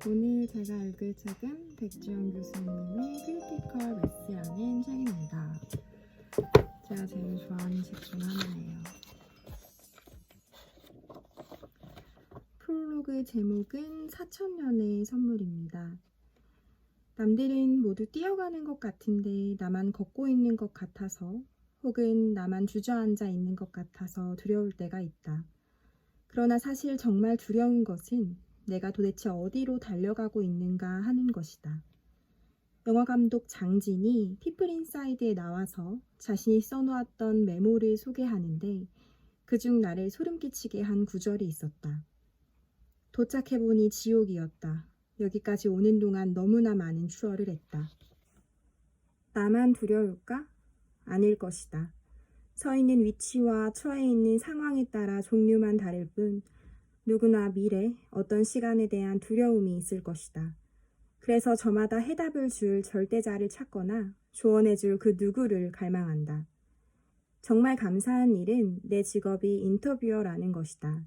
오늘 제가 읽을 책은 백지영 교수님의 크리티컬 매스라는 책입니다. 제가 제일 좋아하는 책 중 하나예요. 프롤로그 제목은 4,000년의 선물입니다. 남들은 모두 뛰어가는 것 같은데 나만 걷고 있는 것 같아서, 혹은 나만 주저앉아 있는 것 같아서 두려울 때가 있다. 그러나 사실 정말 두려운 것은 내가 도대체 어디로 달려가고 있는가 하는 것이다. 영화감독 장진이 피플 인사이드에 나와서 자신이 써놓았던 메모를 소개하는데 그중 나를 소름 끼치게 한 구절이 있었다. 도착해보니 지옥이었다. 여기까지 오는 동안 너무나 많은 추월을 했다. 나만 두려울까? 아닐 것이다. 서 있는 위치와 처해 있는 상황에 따라 종류만 다를 뿐 누구나 미래, 어떤 시간에 대한 두려움이 있을 것이다. 그래서 저마다 해답을 줄 절대자를 찾거나 조언해 줄 그 누구를 갈망한다. 정말 감사한 일은 내 직업이 인터뷰어라는 것이다.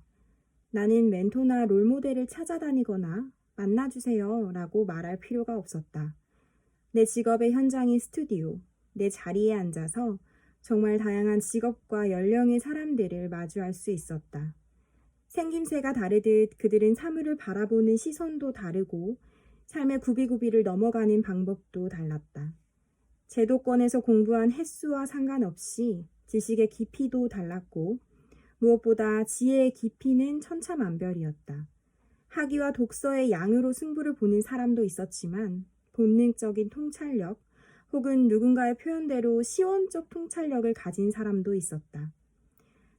나는 멘토나 롤모델을 찾아다니거나 만나주세요 라고 말할 필요가 없었다. 내 직업의 현장인 스튜디오, 내 자리에 앉아서 정말 다양한 직업과 연령의 사람들을 마주할 수 있었다. 생김새가 다르듯 그들은 사물을 바라보는 시선도 다르고 삶의 구비구비를 넘어가는 방법도 달랐다. 제도권에서 공부한 횟수와 상관없이 지식의 깊이도 달랐고 무엇보다 지혜의 깊이는 천차만별이었다. 학위와 독서의 양으로 승부를 보는 사람도 있었지만 본능적인 통찰력 혹은 누군가의 표현대로 시원적 통찰력을 가진 사람도 있었다.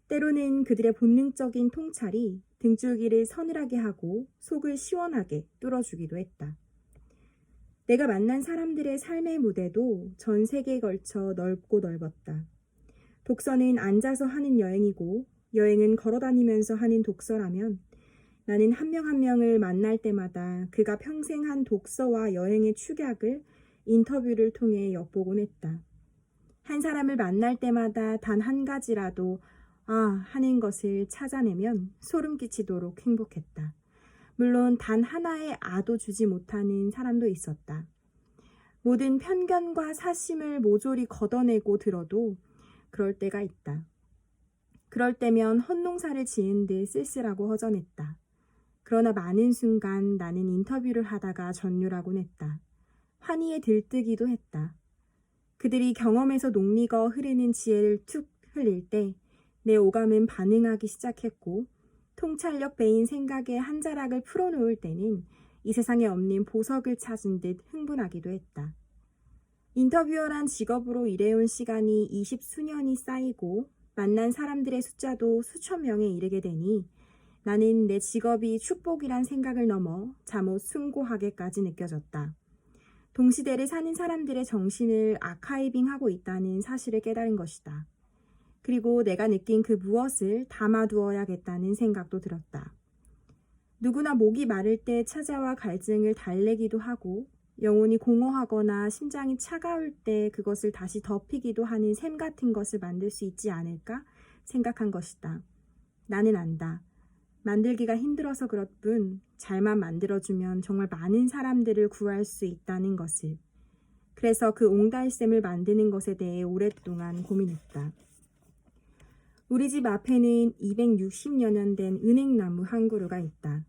때로는 그들의 본능적인 통찰이 등줄기를 서늘하게 하고 속을 시원하게 뚫어주기도 했다. 내가 만난 사람들의 삶의 무대도 전 세계에 걸쳐 넓고 넓었다. 독서는 앉아서 하는 여행이고 여행은 걸어다니면서 하는 독서라면 나는 한 명 한 명을 만날 때마다 그가 평생 한 독서와 여행의 축약을 인터뷰를 통해 엿보곤 했다. 한 사람을 만날 때마다 단 한 가지라도 하는 것을 찾아내면 소름 끼치도록 행복했다. 물론 단 하나의 아도 주지 못하는 사람도 있었다. 모든 편견과 사심을 모조리 걷어내고 들어도 그럴 때가 있다. 그럴 때면 헛농사를 지은 듯 쓸쓸하고 허전했다. 그러나 많은 순간 나는 인터뷰를 하다가 전율하곤 했다. 환희에 들뜨기도 했다. 그들이 경험에서 녹익어 흐르는 지혜를 툭 흘릴 때 내 오감은 반응하기 시작했고 통찰력 배인 생각의 한 자락을 풀어놓을 때는 이 세상에 없는 보석을 찾은 듯 흥분하기도 했다. 인터뷰어란 직업으로 일해온 시간이 20수년이 쌓이고 만난 사람들의 숫자도 수천 명에 이르게 되니 나는 내 직업이 축복이란 생각을 넘어 잠옷 숭고하게까지 느껴졌다. 동시대를 사는 사람들의 정신을 아카이빙하고 있다는 사실을 깨달은 것이다. 그리고 내가 느낀 그 무엇을 담아두어야겠다는 생각도 들었다. 누구나 목이 마를 때 찾아와 갈증을 달래기도 하고 영혼이 공허하거나 심장이 차가울 때 그것을 다시 덮이기도 하는 샘 같은 것을 만들 수 있지 않을까 생각한 것이다. 나는 안다. 만들기가 힘들어서 그럴 뿐 잘만 만들어주면 정말 많은 사람들을 구할 수 있다는 것을. 그래서 그 옹달샘을 만드는 것에 대해 오랫동안 고민했다. 우리 집 앞에는 260여 년 된 은행나무 한 그루가 있다.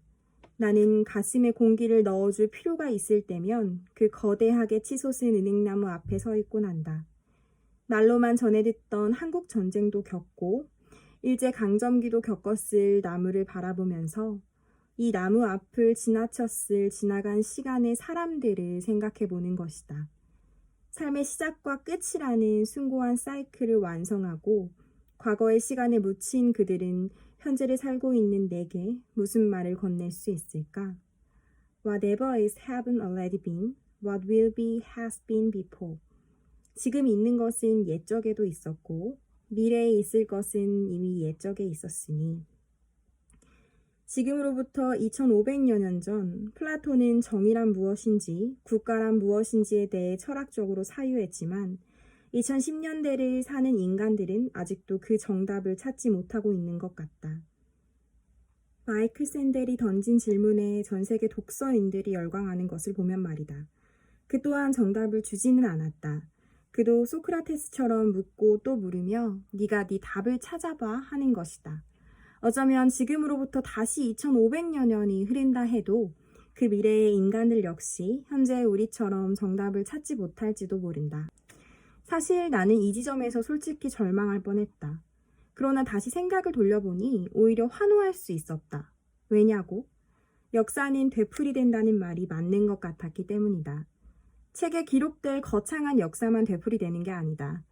나는 가슴에 공기를 넣어줄 필요가 있을 때면 그 거대하게 치솟은 은행나무 앞에 서 있곤 한다. 말로만 전해 듣던 한국 전쟁도 겪고 일제강점기도 겪었을 나무를 바라보면서 이 나무 앞을 지나간 시간의 사람들을 생각해 보는 것이다. 삶의 시작과 끝이라는 숭고한 사이클을 완성하고 과거의 시간에 묻힌 그들은 현재를 살고 있는 내게 무슨 말을 건넬 수 있을까? Whatever is haven't already been, what will be has been before. 지금 있는 것은 옛적에도 있었고 미래에 있을 것은 이미 옛적에 있었으니. 지금으로부터 2500여 년 전 플라톤은 정의란 무엇인지 국가란 무엇인지에 대해 철학적으로 사유했지만 2010년대를 사는 인간들은 아직도 그 정답을 찾지 못하고 있는 것 같다. 마이클 샌델이 던진 질문에 전 세계 독서인들이 열광하는 것을 보면 말이다. 그 또한 정답을 주지는 않았다. 그도 소크라테스처럼 묻고 또 물으며 네가 네 답을 찾아봐 하는 것이다. 어쩌면 지금으로부터 다시 2500여 년이 흐른다 해도 그 미래의 인간들 역시 현재 우리처럼 정답을 찾지 못할지도 모른다. 사실 나는 이 지점에서 솔직히 절망할 뻔했다. 그러나 다시 생각을 돌려보니 오히려 환호할 수 있었다. 왜냐고? 역사는 되풀이된다는 말이 맞는 것 같았기 때문이다. 책에 기록될 거창한 역사만 되풀이되는 게 아니다.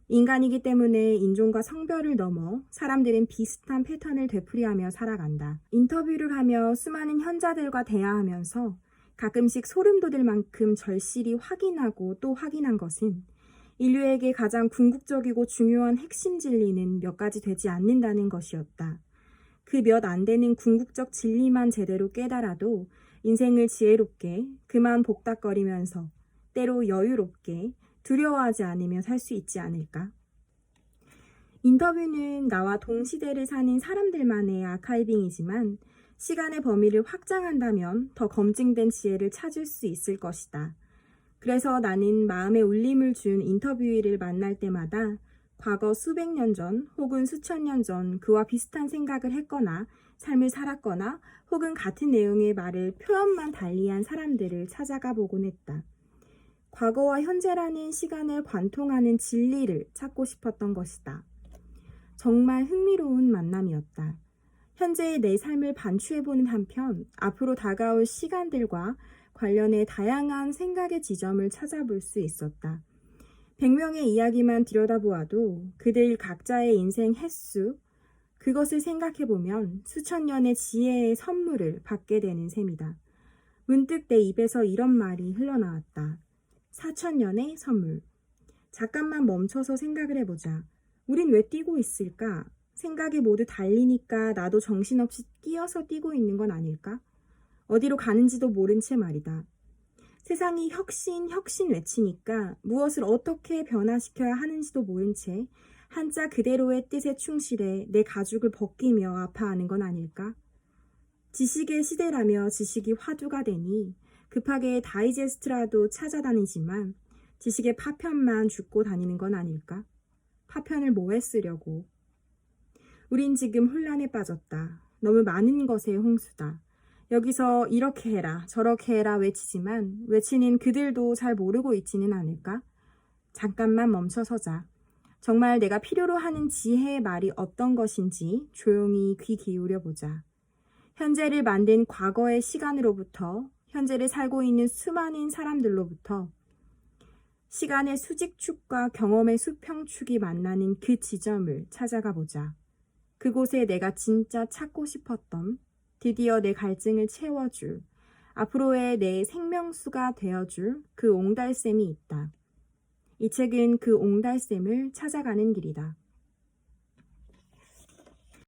인간이기 때문에 인종과 성별을 넘어 사람들은 비슷한 패턴을 되풀이하며 살아간다. 인터뷰를 하며 수많은 현자들과 대화하면서 가끔씩 소름 돋을 만큼 절실히 확인하고 또 확인한 것은 인류에게 가장 궁극적이고 중요한 핵심 진리는 몇 가지 되지 않는다는 것이었다. 그 몇 안 되는 궁극적 진리만 제대로 깨달아도 인생을 지혜롭게 그만 복닥거리면서 때로 여유롭게 두려워하지 않으며 살 수 있지 않을까? 인터뷰는 나와 동시대를 사는 사람들만의 아카이빙이지만 시간의 범위를 확장한다면 더 검증된 지혜를 찾을 수 있을 것이다. 그래서 나는 마음에 울림을 준 인터뷰이를 만날 때마다 과거 수백 년 전 혹은 수천 년 전 그와 비슷한 생각을 했거나 삶을 살았거나 혹은 같은 내용의 말을 표현만 달리한 사람들을 찾아가 보곤 했다. 과거와 현재라는 시간을 관통하는 진리를 찾고 싶었던 것이다. 정말 흥미로운 만남이었다. 현재의 내 삶을 반추해보는 한편 앞으로 다가올 시간들과 관련해 다양한 생각의 지점을 찾아볼 수 있었다. 100명의 이야기만 들여다보아도 그들 각자의 인생 횟수, 그것을 생각해보면 수천 년의 지혜의 선물을 받게 되는 셈이다. 문득 내 입에서 이런 말이 흘러나왔다. 4000년의 선물. 잠깐만 멈춰서 생각을 해보자. 우린 왜 뛰고 있을까? 생각이 모두 달리니까 나도 정신없이 끼어서 뛰고 있는 건 아닐까? 어디로 가는지도 모른 채 말이다. 세상이 혁신 외치니까 무엇을 어떻게 변화시켜야 하는지도 모른 채 한자 그대로의 뜻에 충실해 내 가죽을 벗기며 아파하는 건 아닐까? 지식의 시대라며 지식이 화두가 되니 급하게 다이제스트라도 찾아다니지만 지식의 파편만 줍고 다니는 건 아닐까? 파편을 뭐에 쓰려고? 우린 지금 혼란에 빠졌다. 너무 많은 것의 홍수다. 여기서 이렇게 해라 저렇게 해라 외치지만 외치는 그들도 잘 모르고 있지는 않을까? 잠깐만 멈춰서자. 정말 내가 필요로 하는 지혜의 말이 어떤 것인지 조용히 귀 기울여 보자. 현재를 만든 과거의 시간으로부터 현재를 살고 있는 수많은 사람들로부터 시간의 수직축과 경험의 수평축이 만나는 그 지점을 찾아가 보자. 그곳에 내가 진짜 찾고 싶었던 드디어 내 갈증을 채워줄, 앞으로의 내 생명수가 되어줄 그 옹달샘이 있다. 이 책은 그 옹달샘을 찾아가는 길이다.